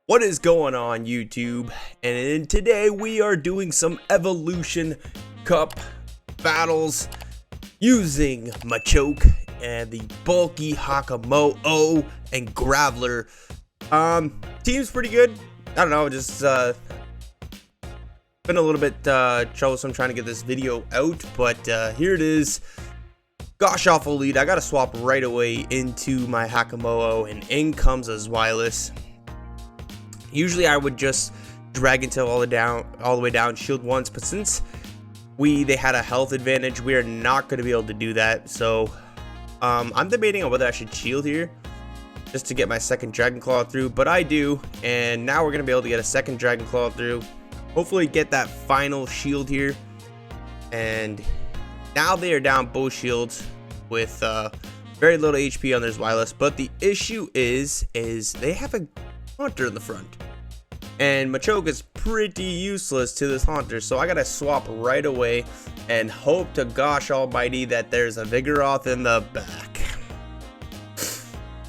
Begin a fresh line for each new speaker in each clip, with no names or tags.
What is going on, YouTube? And today we are doing some Evolution Cup battles using Machoke and the bulky Hakamo and Graveler. Team's pretty good. I don't know, just been a little bit troublesome trying to get this video out, but here it is. Gosh awful lead. I gotta swap right away into my Hakamo, and in comes a Sealeos. Usually I would just drag until all the way down, shield once, but since they had a health advantage, we are not going to be able to do that. So I'm debating on whether I should shield here just to get my second Dragon Claw through, but I do, and now we're going to be able to get a second Dragon Claw through, hopefully get that final shield here. And now they are down both shields with very little HP on their Sealeos, but the issue is they have a Haunter in the front, and Machoke is pretty useless to this Haunter, so I gotta swap right away and hope to gosh almighty that there's a Vigoroth in the back.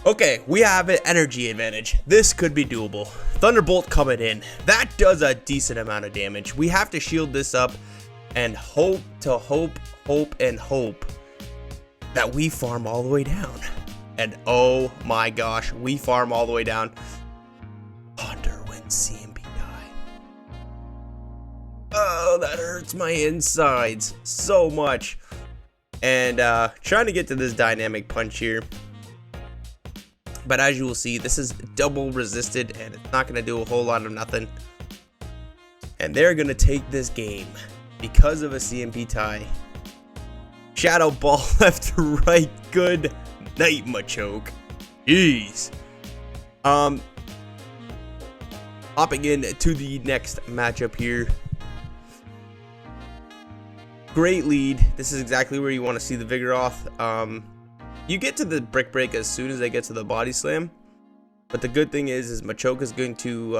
Okay, we have an energy advantage. This could be doable. Thunderbolt coming in. That does a decent amount of damage. We have to shield this up and hope that we farm all the way down. And oh my gosh, we farm all the way down. Haunter wins CMP die. Oh, that hurts my insides so much. And trying to get to this dynamic punch here, but as you will see, this is double resisted and it's not going to do a whole lot of nothing, and they're going to take this game because of a CMP tie. Shadow Ball left to right. Good night, Machoke. Jeez. Hopping in to the next matchup here. Great lead. This is exactly where you want to see the Vigoroth. You get to the Brick Break as soon as they get to the Body Slam, but the good thing is Machoke is going to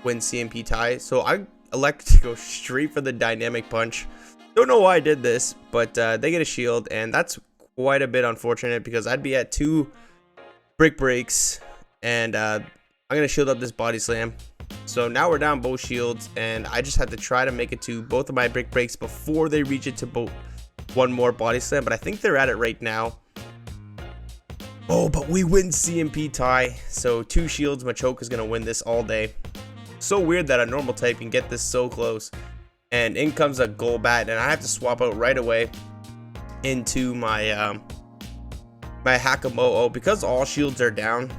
win CMP tie. So I elect to go straight for the Dynamic Punch. Don't know why I did this, but they get a shield, and that's quite a bit unfortunate because I'd be at 2 Brick Breaks, and I'm going to shield up this Body Slam. So now we're down both shields, and I just have to try to make it to both of my Brick Breaks before they reach it to both one more Body Slam, but I think they're at it right now. Oh, but we win CMP tie, so 2 shields. Machoke is going to win this all day. So weird that a normal type can get this so close. And in comes a Golbat, and I have to swap out right away into my my Hakamo because all shields are down.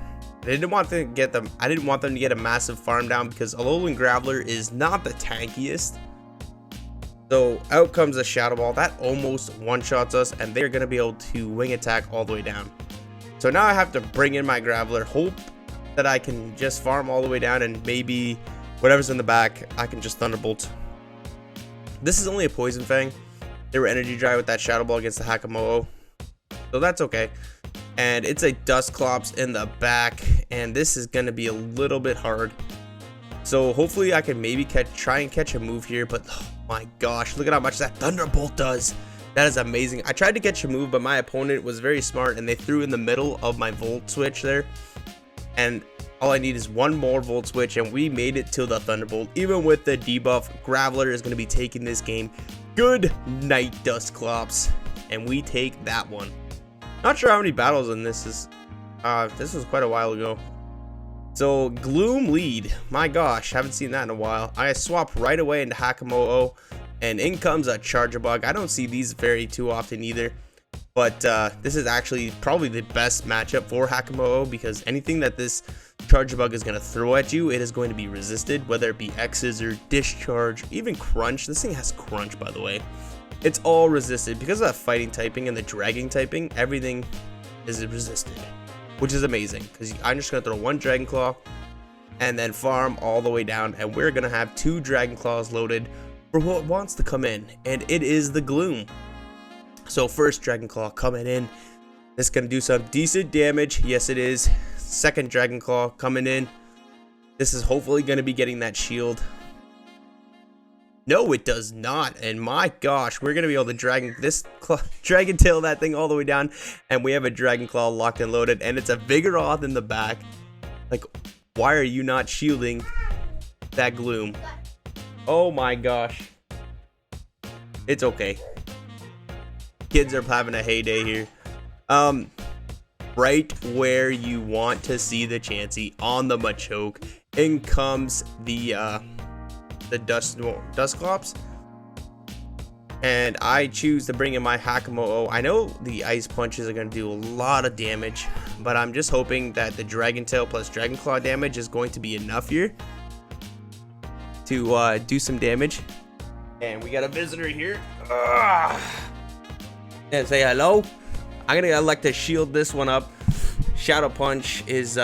I didn't want them to get a massive farm down because Alolan Graveler is not the tankiest. So out comes a Shadow Ball that almost one-shots us, and they're going to be able to wing attack all the way down. So now I have to bring in my Graveler, hope that I can just farm all the way down, and maybe whatever's in the back I can just Thunderbolt. This is only a Poison Fang. They were Energy Dry with that Shadow Ball against the Hakamo, so that's okay. And it's a Dusclops in the back, and this is going to be a little bit hard. So hopefully I can maybe try and catch a move here, but oh my gosh, look at how much that Thunderbolt does. That is amazing. I tried to catch a move, but my opponent was very smart, and they threw in the middle of my Volt Switch there. And all I need is one more Volt Switch, and we made it to the Thunderbolt. Even with the debuff, Graveler is going to be taking this game. Good night, Dusclops. And we take that one. Not sure how many battles in this is. This was quite a while ago. So Gloom lead. My gosh, haven't seen that in a while. I swap right away into Hakamo, and in comes a Charger Bug. I don't see these too often either. But this is actually probably the best matchup for Hakamo because anything that this Charger Bug is going to throw at you, it is going to be resisted, whether it be X-Scissor, Discharge, even Crunch. This thing has Crunch, by the way. It's all resisted because of that fighting typing and the dragging typing. Everything is resisted, which is amazing because I'm just going to throw one Dragon Claw and then farm all the way down, and we're going to have 2 Dragon Claws loaded for what wants to come in, and it is the Gloom. So first Dragon Claw coming in. It's going to do some decent damage. Yes, it is. Second Dragon Claw coming in. This is hopefully going to be getting that shield. No, it does not. And my gosh, we're going to be able to Dragon Tail that thing all the way down. And we have a Dragon Claw locked and loaded. And it's a Vigoroth in the back. Like, Why are you not shielding that gloom? Oh my gosh. It's okay. Kids are having a heyday here. Right where you want to see the Chansey on the Machoke. In comes the Dusclops. And I choose to bring in my Hakamo'o. I know the ice punches are going to do a lot of damage, but I'm just hoping that the Dragon Tail plus Dragon Claw damage is going to be enough here to do some damage. And we got a visitor here. And say hello. I'm going to elect to shield this one up. Shadow Punch is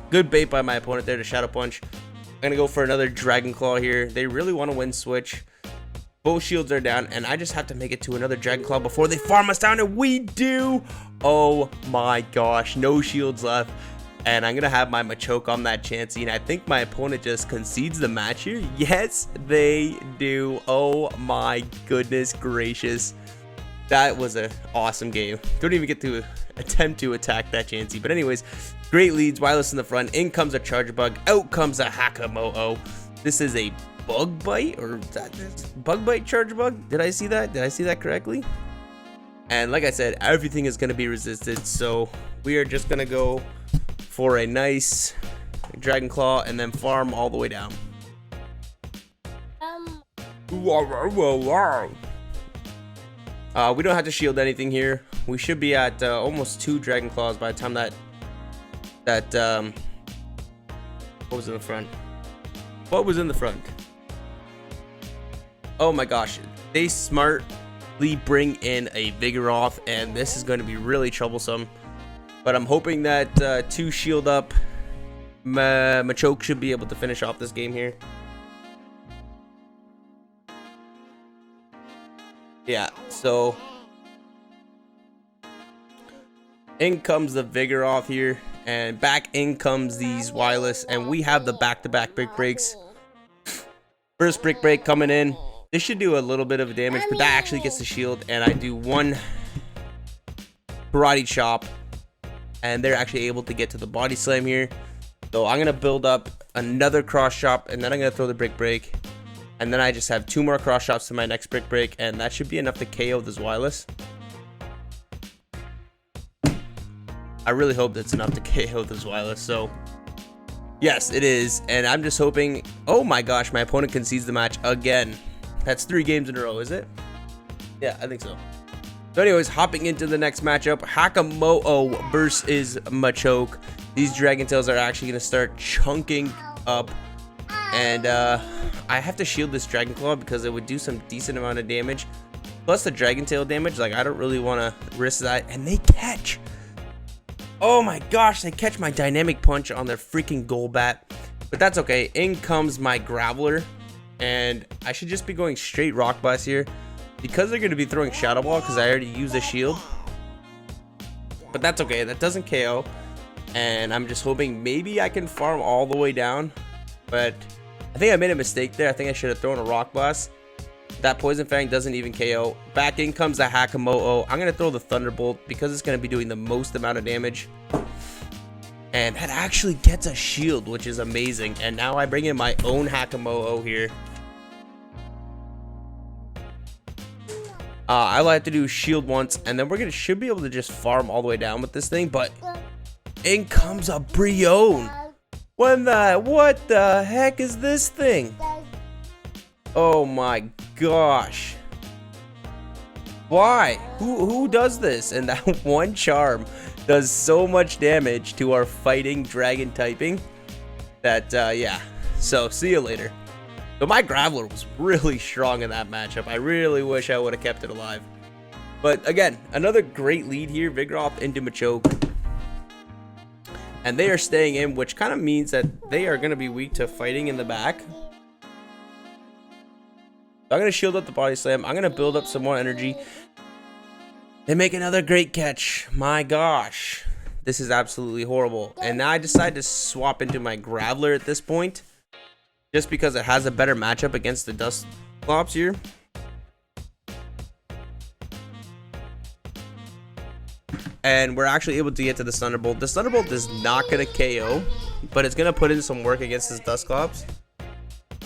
good bait by my opponent there to Shadow Punch. I'm going to go for another Dragon Claw here. They really want to win switch. Both shields are down, and I just have to make it to another Dragon Claw before they farm us down, and we do! Oh my gosh, no shields left, and I'm gonna have my Machoke on that Chansey, and I think my opponent just concedes the match here. Yes, they do. Oh my goodness gracious. That was an awesome game. Don't even get to attempt to attack that Chansey, but anyways, great leads, wireless in the front, in comes a Charge Bug, out comes a Hakamo'o. This is a Bug Bite, or Bug Bite Charge Bug? Did I see that? Did I see that correctly? And like I said, everything is going to be resisted, so we are just going to go for a nice Dragon Claw and then farm all the way down. We don't have to shield anything here. We should be at almost 2 Dragon Claws by the time that what was in the front? What was in the front? Oh my gosh, they smartly bring in a Vigoroth, and this is going to be really troublesome. But I'm hoping that 2 shield up Machoke should be able to finish off this game here. Yeah, so in comes the Vigoroth here, and back in comes these wireless, and we have the back-to-back brick breaks. First brick break coming in. This should do a little bit of damage, but that actually gets the shield, and I do 1 karate chop, and they're actually able to get to the body slam here. So I'm gonna build up another cross chop, and then I'm gonna throw the brick break, and then I just have 2 more cross chops to my next brick break, and that should be enough to KO this wireless. I really hope that's enough to KO this wireless. So yes, it is, and I'm just hoping. Oh my gosh, my opponent concedes the match again. That's 3 games in a row, is it? Yeah, I think so. So anyways, hopping into the next matchup, Hakamo'o versus Machoke. These Dragon Tails are actually going to start chunking up, and I have to shield this Dragon Claw because it would do some decent amount of damage. Plus the Dragon Tail damage, like I don't really want to risk that. And they catch. Oh my gosh, they catch my Dynamic Punch on their freaking Golbat. But that's okay. In comes my Graveler. And I should just be going straight Rock Blast here, because they're going to be throwing Shadow Ball because I already used a shield. But that's okay. That doesn't KO. And I'm just hoping maybe I can farm all the way down. But I think I made a mistake there. I think I should have thrown a Rock Blast. That Poison Fang doesn't even KO. Back in comes the Hakamo'o. I'm going to throw the Thunderbolt because it's going to be doing the most amount of damage. And that actually gets a shield, which is amazing. And now I bring in my own Hakamo'o here. I'll have to do shield once, and then should be able to just farm all the way down with this thing. But in comes a Brion. What the heck is this thing? Oh my gosh. Why? Who does this? And that one charm does so much damage to our fighting dragon typing that yeah. So see you later. So my Graveler was really strong in that matchup. I really wish I would have kept it alive. But again, another great lead here. Vigoroth into Machoke. And they are staying in, which kind of means that they are going to be weak to fighting in the back. So I'm going to shield up the body slam. I'm going to build up some more energy. They make another great catch. My gosh. This is absolutely horrible. And now I decide to swap into my Graveler at this point, just because it has a better matchup against the Dusclops here. and we're actually able to get to the Thunderbolt. This Thunderbolt is not going to KO, but it's going to put in some work against his Dusclops.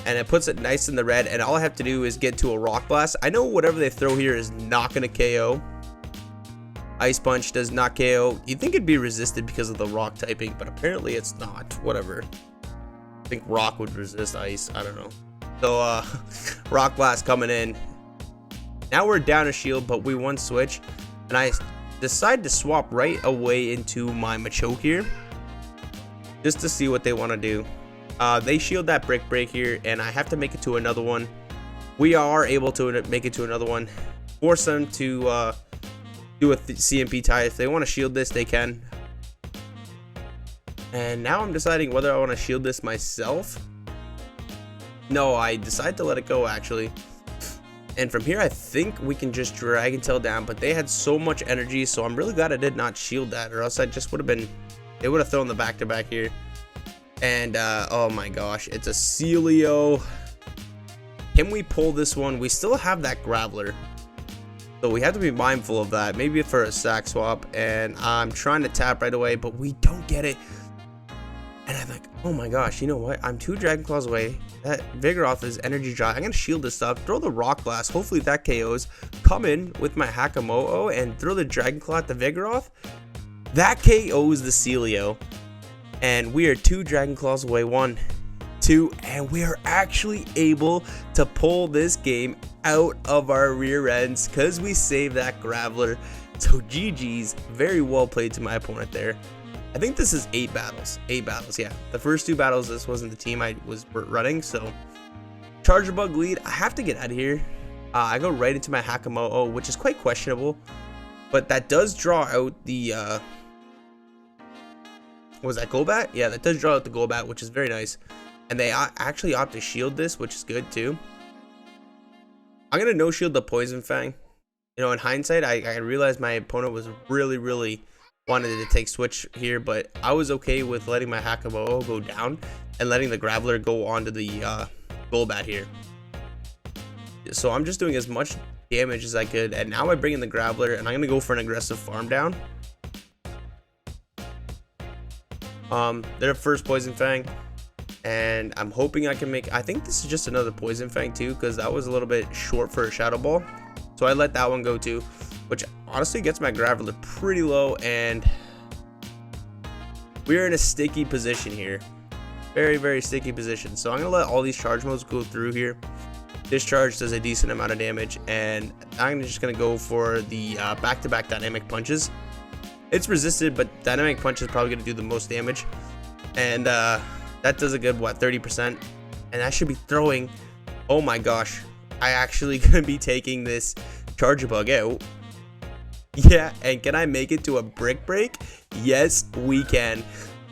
And it puts it nice in the red, and all I have to do is get to a Rock Blast. I know whatever they throw here is not going to KO. Ice Punch does not KO. You'd think it'd be resisted because of the rock typing, but apparently it's not. Whatever. I think rock would resist ice. I don't know. So, Rock Blast coming in. Now we're down a shield, but we won switch. And I decide to swap right away into my Machoke here, just to see what they want to do. They shield that Brick Break here, and I have to make it to another one. We are able to make it to another one. Force them to do a CMP tie. If they want to shield this, they can. And now I'm deciding whether I want to shield this myself. No, I decide to let it go, actually. And from here, I think we can just Dragon Tail down, but they had so much energy, so I'm really glad I did not shield that, or else I just would have been, they would have thrown the back-to-back here. And, oh my gosh, it's a Sealeo. Can we pull this one? We still have that Graveler, so we have to be mindful of that. Maybe for a sack swap, and I'm trying to tap right away, but we don't get it. And I'm like, oh my gosh, you know what? I'm 2 Dragon Claws away. That Vigoroth is energy dry. I'm going to shield this stuff, throw the Rock Blast. Hopefully that KOs. Come in with my Hakamo'o and throw the Dragon Claw at the Vigoroth. That KOs the Sealeo. And we are 2 Dragon Claws away. 1, 2, and we are actually able to pull this game out of our rear ends because we saved that Graveler. So GG's. Very well played to my opponent there. I think this is 8 battles. 8 battles, yeah. The first 2 battles, this wasn't the team I was running, so. Charger Bug lead. I have to get out of here. I go right into my Hakamo'o, which is quite questionable. But that does draw out the, was that Golbat? Yeah, that does draw out the Golbat, which is very nice. And they actually opt to shield this, which is good too. I'm going to no-shield the Poison Fang. You know, in hindsight, I realized my opponent was really wanted to take switch here, but I was okay with letting my Hakamo'o go down and letting the Graveler go onto the Golbat here. So I'm just doing as much damage as I could, and now I bring in the Graveler, and I'm gonna go for an aggressive farm down. They're first Poison Fang, and I'm hoping I can make. I think this is just another Poison Fang too, because that was a little bit short for a Shadow Ball, so I let that one go too, which honestly gets my Graveler pretty low, and we're in a sticky position here. Very sticky position. So I'm gonna let all these charge modes go through here. This charge does a decent amount of damage, and I'm just gonna go for the back-to-back dynamic punches. It's resisted, but dynamic punch is probably gonna do the most damage, and that does a good, what, 30%, and I should be throwing. Oh my gosh, I actually gonna be taking this Charger Bug out. Yeah, and can I make it to a Brick Break? Yes, we can.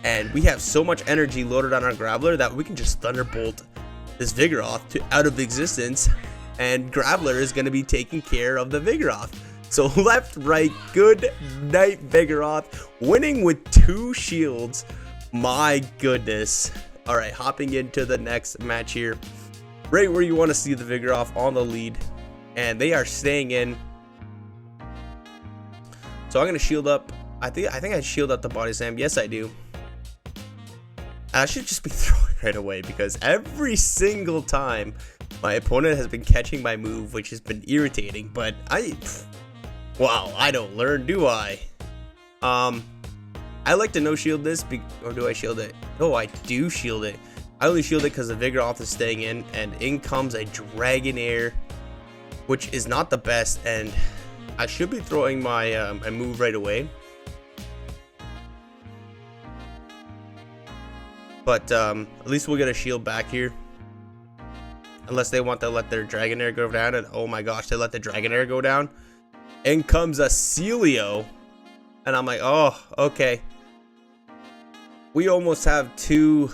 And we have so much energy loaded on our Graveler that we can just Thunderbolt this Vigoroth out of existence, and Graveler is going to be taking care of the Vigoroth. So left, right, good night Vigoroth, winning with 2 shields. My goodness. All right, hopping into the next match here. Right where you want to see the Vigoroth on the lead, and they are staying in. So I'm gonna shield up. I think I shield up the Body Slam. Yes, I do. I should just be throwing right away, because every single time my opponent has been catching my move, which has been irritating. But wow, I don't learn, do I? I like to no shield this, or do I shield it? No, I do shield it. I only shield it because the Vigoroth is staying in, and in comes a Dragonair, which is not the best, and I should be throwing my my move right away. But at least we'll get a shield back here. Unless they want to let their Dragonair go down, and oh my gosh, they let the Dragonair go down. In comes a Sealeo, and I'm like, oh, okay. We almost have 2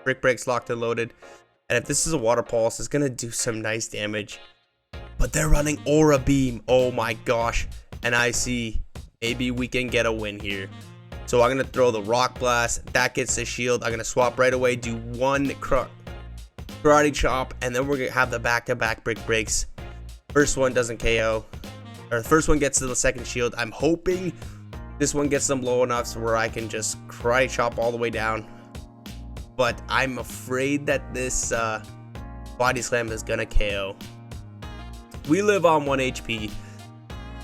Brick Breaks locked and loaded. And if this is a Water Pulse, it's gonna do some nice damage. But they're running Aura Beam. Oh my gosh. And I see maybe we can get a win here. So I'm gonna throw the Rock Blast. That gets the shield. I'm gonna swap right away, do 1 Karate Chop, and then we're gonna have the back-to-back Brick Breaks. First one doesn't KO. or the first one gets to the second shield. I'm hoping this one gets them low enough so where I can just karate chop all the way down. But I'm afraid that this body slam is gonna KO. We live on 1 HP.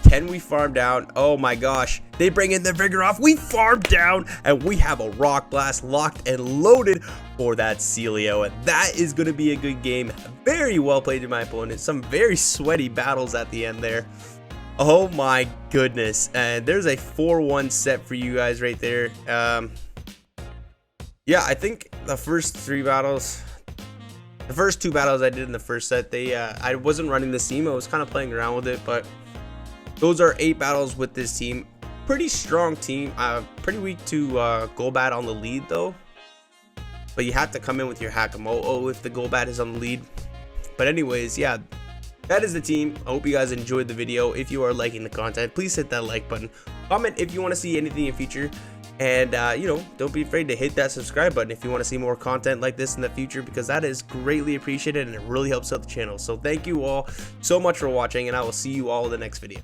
Can we farm down? Oh my gosh. They bring in the vigoroths. We farm down and we have a rock blast locked and loaded for that Sealeo. And that is going to be a good game. Very well played to my opponent. Some very sweaty battles at the end there. Oh my goodness. And there's a 4-1 set for you guys right there. Yeah, I think the first 3 battles... The first 2 battles I did in the first set, I wasn't running this team. I was kind of playing around with it, but those are 8 battles with this team. Pretty strong team. Pretty weak to Golbat on the lead though. But you have to come in with your Hakamoto if the Golbat is on the lead. But anyways, yeah, that is the team. I hope you guys enjoyed the video. If you are liking the content, please hit that like button. Comment if you want to see anything in future. And, you know, don't be afraid to hit that subscribe button if you want to see more content like this in the future, because that is greatly appreciated and it really helps out the channel. So thank you all so much for watching, and I will see you all in the next video.